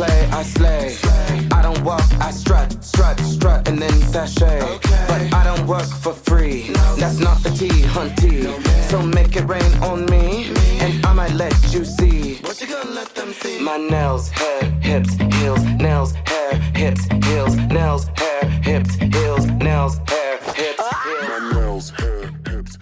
play, I slay. I don't walk, I strut, and then sashay. But I don't work for free, that's not the tea, hunty. So make it rain on me, and I might let you see. What you gonna let them see? My nails, hair, hips, heels, nails, hair, hips, heels, nails, hair, hips, heels, nails, hair, hips, heels. My nails, hair, hips, heels.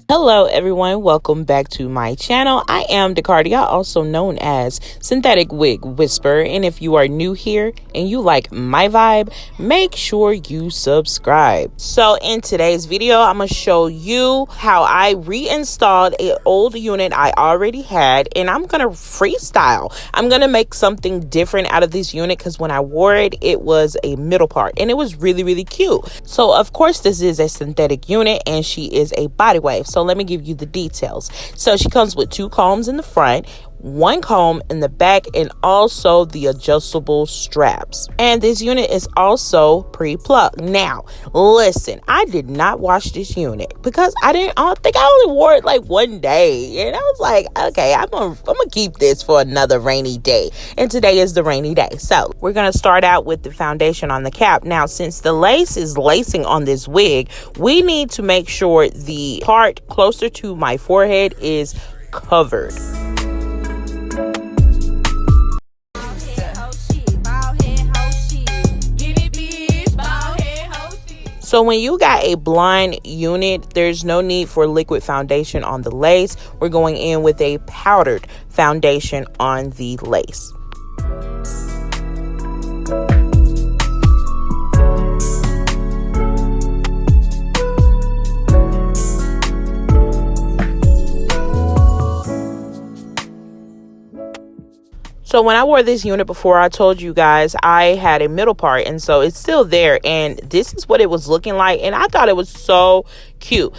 Hello everyone, welcome back to my channel. I am 𝒹𝒾𝒶, also known as Synthetic Wig Whisperer, and if you are new here and you like my vibe, make sure you subscribe. So in today's video, I'm gonna show you how I reinstalled an old unit I already had, and I'm gonna freestyle. I'm gonna make something different out of this unit because when I wore it, it was a middle part and it was really cute. So of course this is a synthetic unit and she is a body wave. So let me give you the details. So she comes with 2 combs in the front, 1 comb in the back, and also the adjustable straps. And this unit is also pre-plucked. Now listen, I did not wash this unit because I think I only wore it like one day, and I was like, okay, I'm gonna keep this for another rainy day, and today is the rainy day. So we're gonna start out with the foundation on the cap. Now since the lace is lacing on this wig, we need to make sure the part closer to my forehead is covered. So when you got a blind unit, there's no need for liquid foundation on the lace. We're going in with a powdered foundation on the lace. So when I wore this unit before, I told you guys I had a middle part, and so it's still there, and this is what it was looking like, and I thought it was so cute.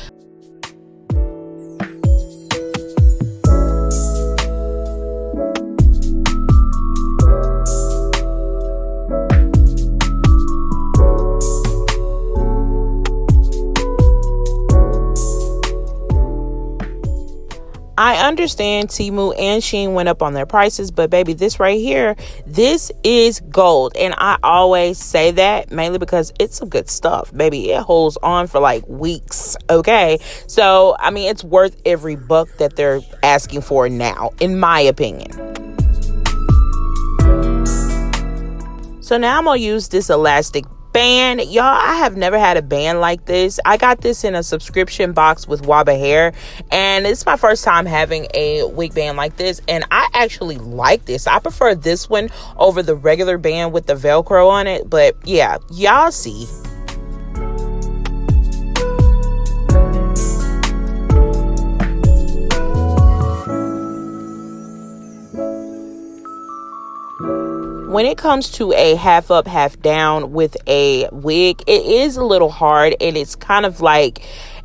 I understand TEMU and Sheen went up on their prices, but baby, this right here, this is gold. And I always say that mainly because it's some good stuff, baby. It holds on for like weeks, okay? So, I mean, it's worth every buck that they're asking for now, in my opinion. So now I'm gonna use this elastic band. Y'all, I have never had a band like this. I got this in a subscription box with 𝒹𝒶𝒸𝒶 hair, and it's my first time having a wig band like this, and I actually like this. I prefer this one over the regular band with the Velcro on it, but yeah, y'all see. When it comes to a half up, half down with a wig, it is a little hard, and it's kind of like,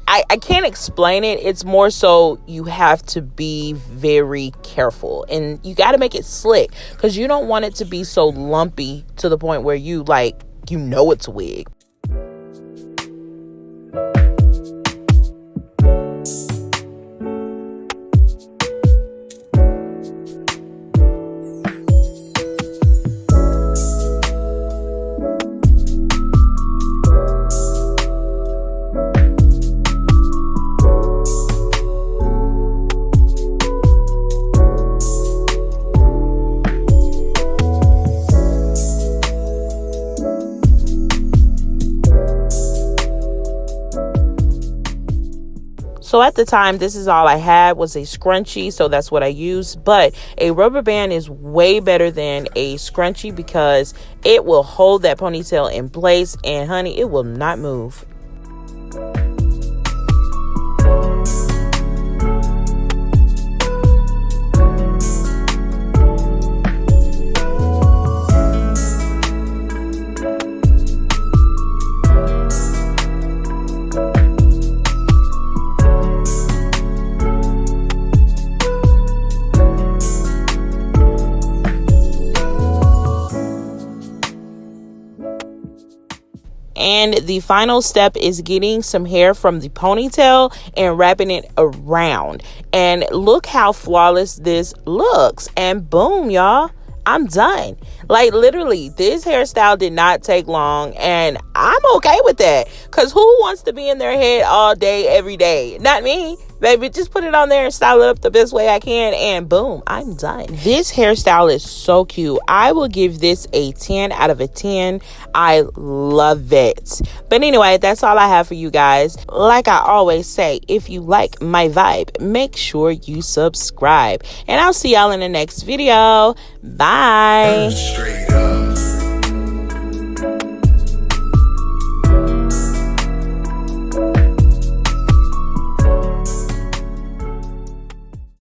I can't explain it. It's more so you have to be very careful, and you got to make it slick because you don't want it to be so lumpy to the point where you know it's a wig. So at the time, this is all I had was a scrunchie, so that's what I used. But a rubber band is way better than a scrunchie because it will hold that ponytail in place, and honey, it will not move. And the final step is getting some hair from the ponytail and wrapping it around. And look how flawless this looks. And boom, y'all. I'm done. Like, literally, this hairstyle did not take long, and I'm okay with that. Because who wants to be in their head all day, every day? Not me. Baby, just put it on there and style it up the best way I can, and boom, I'm done. This hairstyle is so cute. I will give this a 10 out of a 10. I love it. But anyway, that's all I have for you guys. Like I always say, if you like my vibe, make sure you subscribe. And I'll see y'all in the next video. Bye.